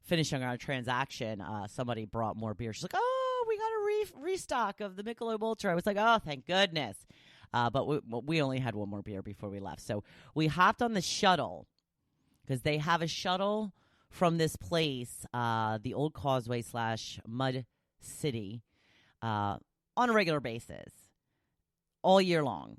finishing our transaction, somebody brought more beer. She's like, "Oh, we got a restock of the Michelob Ultra." I was like, "Oh, thank goodness." But we only had one more beer before we left. So we hopped on the shuttle because they have a shuttle from this place, the Old Causeway / Mud City, on a regular basis all year long.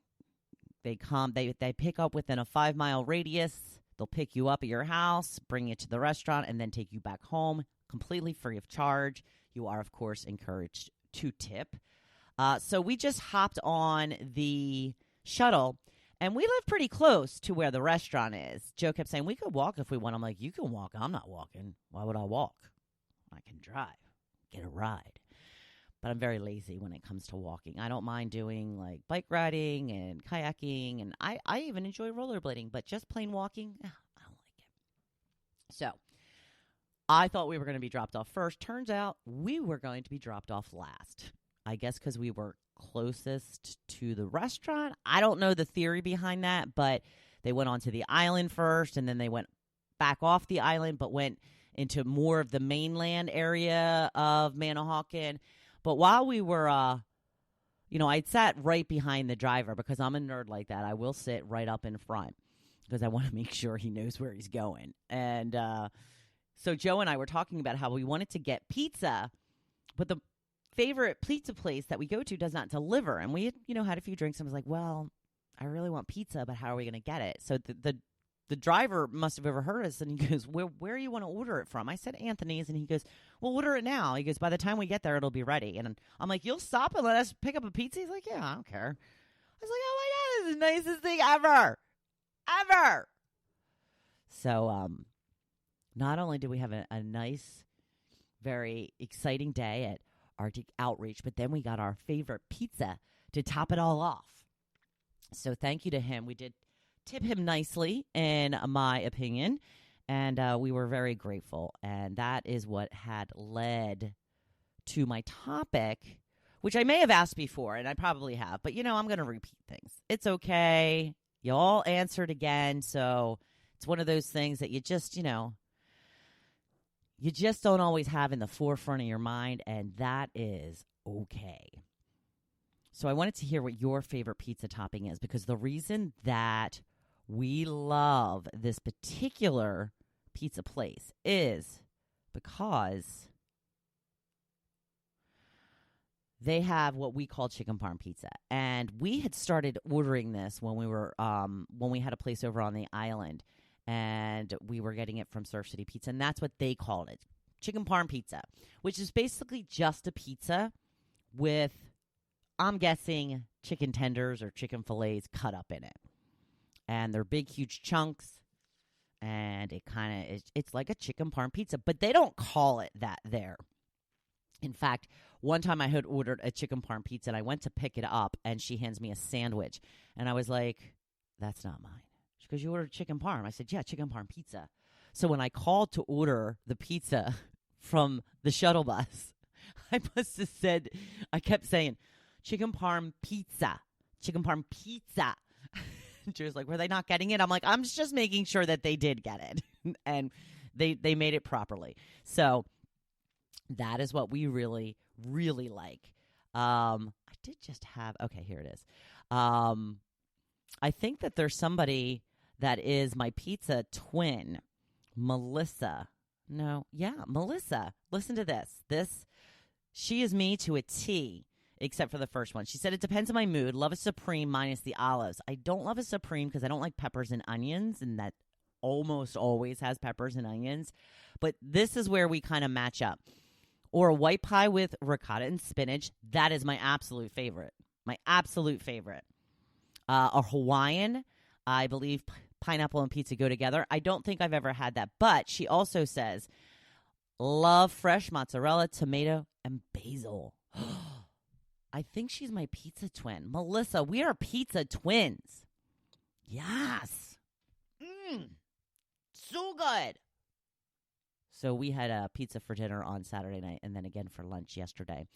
They come, they pick up within a 5-mile radius. They'll pick you up at your house, bring you to the restaurant, and then take you back home completely free of charge. You are, of course, encouraged to tip. So we just hopped on the shuttle, and we live pretty close to where the restaurant is. Joe kept saying, "We could walk if we want." I'm like, "You can walk. I'm not walking. Why would I walk? I can drive, get a ride." But I'm very lazy when it comes to walking. I don't mind doing like bike riding and kayaking, and I even enjoy rollerblading, but just plain walking, I don't like it. So I thought we were going to be dropped off first. Turns out we were going to be dropped off last. I guess because we were closest to the restaurant. I don't know the theory behind that, but they went onto the island first, and then they went back off the island, but went into more of the mainland area of Manahawkin. But while we were, I'd sat right behind the driver because I'm a nerd like that. I will sit right up in front because I want to make sure he knows where he's going. And so Joe and I were talking about how we wanted to get pizza, but the favorite pizza place that we go to does not deliver. And we had, had a few drinks, and I was like, well, I really want pizza, but how are we going to get it? So the driver must have overheard us, and he goes, where do you want to order it from? I said Anthony's, and he goes, well, order it now. He goes, by the time we get there, it'll be ready. And I'm like, you'll stop and let us pick up a pizza? He's like, yeah, I don't care. I was like, oh my God, this is the nicest thing ever. So not only did we have a nice, very exciting day at Arctic Outreach, but then we got our favorite pizza to top it all off. So thank you to him. We did tip him nicely, in my opinion, and we were very grateful. And that is what had led to my topic, which I may have asked before, and I probably have, but I'm going to repeat things. It's okay. You all answered again, so it's one of those things that you just don't always have in the forefront of your mind, and that is okay. So I wanted to hear what your favorite pizza topping is, because the reason that we love this particular pizza place is because they have what we call chicken parm pizza. And we had started ordering this when we had a place over on the island, and we were getting it from Surf City Pizza, and that's what they called it, chicken parm pizza, which is basically just a pizza with, I'm guessing, chicken tenders or chicken fillets cut up in it. And they're big, huge chunks, and it kind of it's like a chicken parm pizza, but they don't call it that there. In fact, one time I had ordered a chicken parm pizza, and I went to pick it up, and she hands me a sandwich, and I was like, that's not mine. She goes, you ordered chicken parm? I said, yeah, chicken parm pizza. So when I called to order the pizza from the shuttle bus, I must have said, I kept saying, chicken parm pizza, chicken parm pizza. She was like, were they not getting it? I'm like, I'm just making sure that they did get it. And they made it properly. So that is what we really, really like. I did just have, okay, here it is. I think that there's somebody that is my pizza twin, Melissa. Melissa. Listen to this. She is me to a T. Except for the first one. She said, it depends on my mood. Love a Supreme minus the olives. I don't love a Supreme because I don't like peppers and onions, and that almost always has peppers and onions. But this is where we kind of match up. Or a white pie with ricotta and spinach. That is my absolute favorite. A Hawaiian. I believe pineapple and pizza go together. I don't think I've ever had that. But she also says, love fresh mozzarella, tomato, and basil. I think she's my pizza twin. Melissa, we are pizza twins. Yes. So good. So we had a pizza for dinner on Saturday night, and then again for lunch yesterday.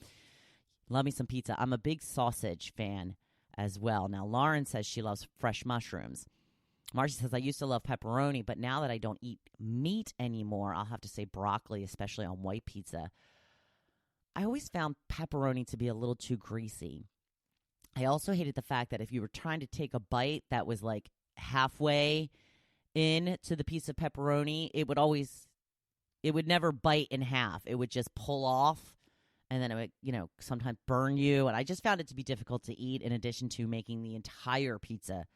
Love me some pizza. I'm a big sausage fan as well. Now, Lauren says she loves fresh mushrooms. Marcy says, I used to love pepperoni, but now that I don't eat meat anymore, I'll have to say broccoli, especially on white pizza. I always found pepperoni to be a little too greasy. I also hated the fact that if you were trying to take a bite that was like halfway in to the piece of pepperoni, it would never bite in half. It would just pull off, and then it would, sometimes burn you. And I just found it to be difficult to eat, in addition to making the entire pizza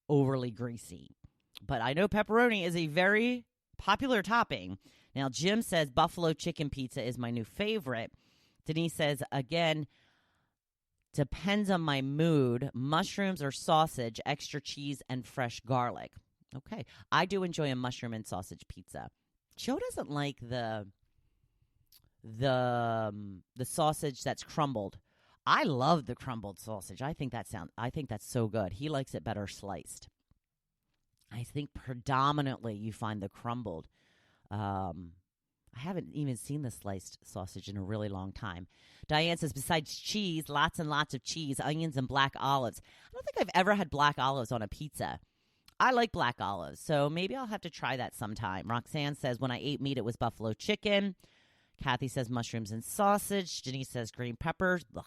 overly greasy. But I know pepperoni is a very popular topping. Now, Jim says buffalo chicken pizza is my new favorite. Denise says, again, depends on my mood. Mushrooms or sausage, extra cheese, and fresh garlic. Okay. I do enjoy a mushroom and sausage pizza. Joe doesn't like the sausage that's crumbled. I love the crumbled sausage. I think that's so good. He likes it better sliced. I think predominantly you find the crumbled. I haven't even seen the sliced sausage in a really long time. Diane says, besides cheese, lots and lots of cheese, onions, and black olives. I don't think I've ever had black olives on a pizza. I like black olives, so maybe I'll have to try that sometime. Roxanne says, when I ate meat, it was buffalo chicken. Kathy says, mushrooms and sausage. Denise says, green peppers. Ugh.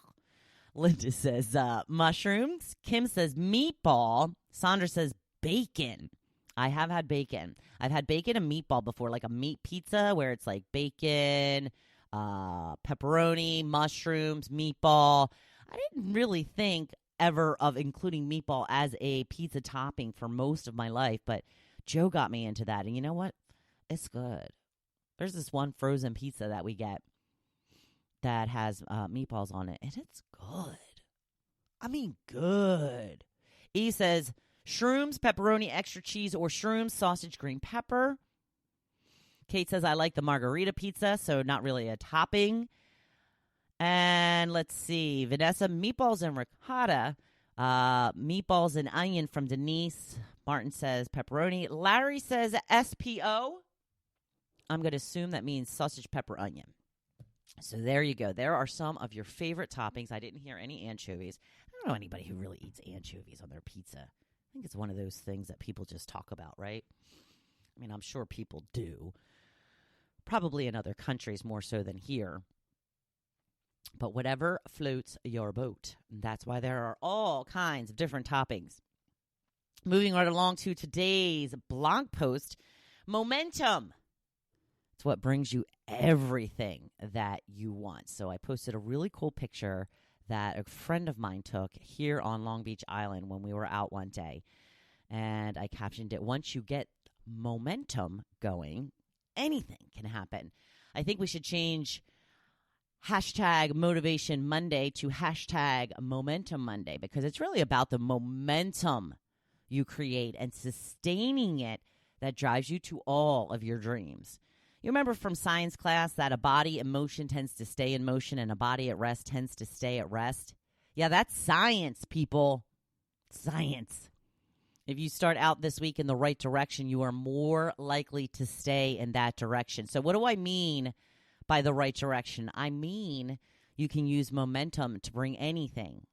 Linda says, mushrooms. Kim says, meatball. Sandra says, bacon. I have had bacon. I've had bacon and meatball before, like a meat pizza where it's like bacon, pepperoni, mushrooms, meatball. I didn't really think ever of including meatball as a pizza topping for most of my life, but Joe got me into that. And you know what? It's good. There's this one frozen pizza that we get that has meatballs on it, and it's good. I mean, good. E says, shrooms, pepperoni, extra cheese, or shrooms, sausage, green pepper. Kate says, I like the margarita pizza, so not really a topping. And let's see. Vanessa, meatballs and ricotta. Meatballs and onion from Denise. Martin says pepperoni. Larry says SPO. I'm going to assume that means sausage, pepper, onion. So there you go. There are some of your favorite toppings. I didn't hear any anchovies. I don't know anybody who really eats anchovies on their pizza. I think it's one of those things that people just talk about, right? I mean, I'm sure people do. Probably in other countries more so than here. But whatever floats your boat. That's why there are all kinds of different toppings. Moving right along to today's blog post, momentum. It's what brings you everything that you want. So I posted a really cool picture that a friend of mine took here on Long Beach Island when we were out one day. And I captioned it, once you get momentum going, anything can happen. I think we should change hashtag Motivation Monday to hashtag Momentum Monday, because it's really about the momentum you create and sustaining it that drives you to all of your dreams. You remember from science class that a body in motion tends to stay in motion and a body at rest tends to stay at rest? Yeah, that's science, people. Science. If you start out this week in the right direction, you are more likely to stay in that direction. So what do I mean by the right direction? I mean you can use momentum to bring anything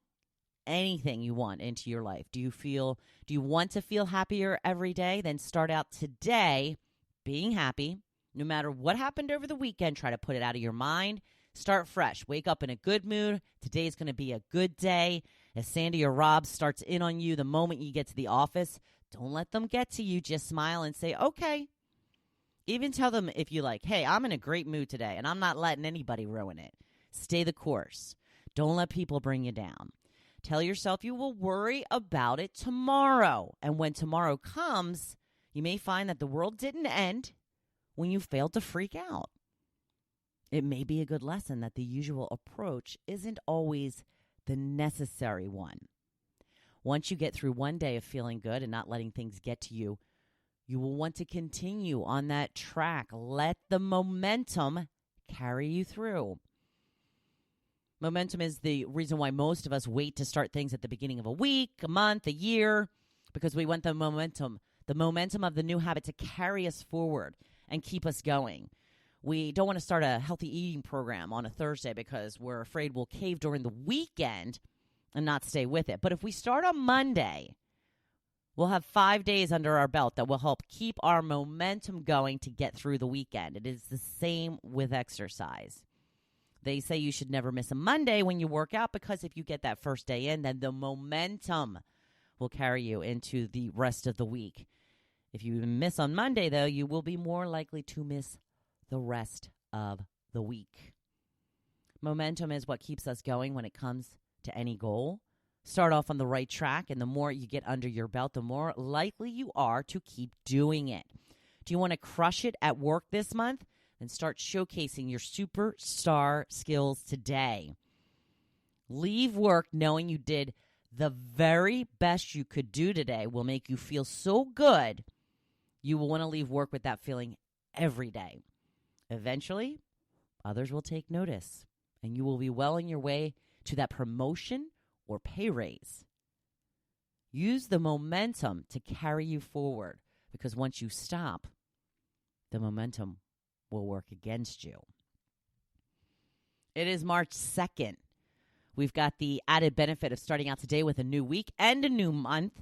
you want into your life. Do you want to feel happier every day? Then start out today being happy. No matter what happened over the weekend, try to put it out of your mind. Start fresh. Wake up in a good mood. Today's going to be a good day. If Sandy or Rob starts in on you the moment you get to the office, don't let them get to you. Just smile and say, okay. Even tell them if you like, hey, I'm in a great mood today, and I'm not letting anybody ruin it. Stay the course. Don't let people bring you down. Tell yourself you will worry about it tomorrow. And when tomorrow comes, you may find that the world didn't end when you failed to freak out. It may be a good lesson that the usual approach isn't always the necessary one. Once you get through one day of feeling good and not letting things get to you, you will want to continue on that track. Let the momentum carry you through. Momentum is the reason why most of us wait to start things at the beginning of a week, a month, a year, because we want the momentum of the new habit to carry us forward and keep us going. We don't want to start a healthy eating program on a Thursday because we're afraid we'll cave during the weekend and not stay with it. But if we start on Monday We'll have 5 days under our belt that will help keep our momentum going to get through the weekend. It is the same with exercise. They say you should never miss a Monday when you work out because if you get that first day in, then the momentum will carry you into the rest of the week. If you miss on Monday, though, you will be more likely to miss the rest of the week. Momentum is what keeps us going when it comes to any goal. Start off on the right track, and the more you get under your belt, the more likely you are to keep doing it. Do you want to crush it at work this month? Then start showcasing your superstar skills today. Leave work knowing you did the very best you could do today will make you feel so good, you will want to leave work with that feeling every day. Eventually, others will take notice, and you will be well on your way to that promotion or pay raise. Use the momentum to carry you forward, because once you stop, the momentum will work against you. It is March 2nd. We've got the added benefit of starting out today with a new week and a new month.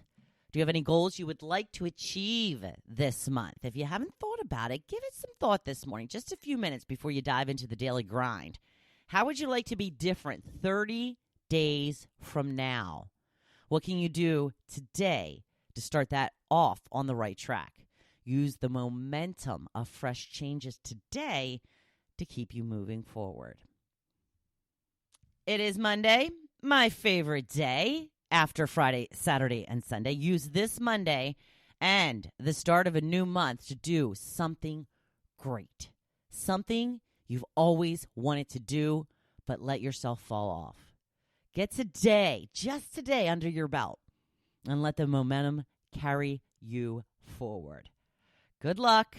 Do you have any goals you would like to achieve this month? If you haven't thought about it, give it some thought this morning, just a few minutes before you dive into the daily grind. How would you like to be different 30 days from now? What can you do today to start that off on the right track? Use the momentum of fresh changes today to keep you moving forward. It is Monday, my favorite day after Friday, Saturday, and Sunday. Use this Monday and the start of a new month to do something great. Something you've always wanted to do, but let yourself fall off. Get today, just today, under your belt and let the momentum carry you forward. Good luck.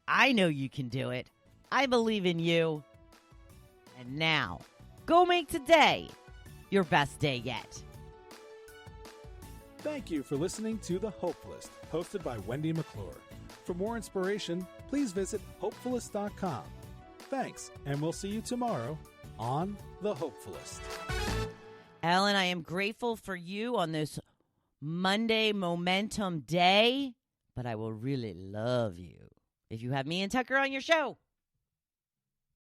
I know you can do it. I believe in you. And now, go make today your best day yet. Thank you for listening to The Hopefulist, hosted by Wendy McClure. For more inspiration, please visit Hopefulist.com. Thanks, and we'll see you tomorrow on The Hopefulist. Ellen, I am grateful for you on this Monday Momentum Day, but I will really love you if you have me and Tucker on your show.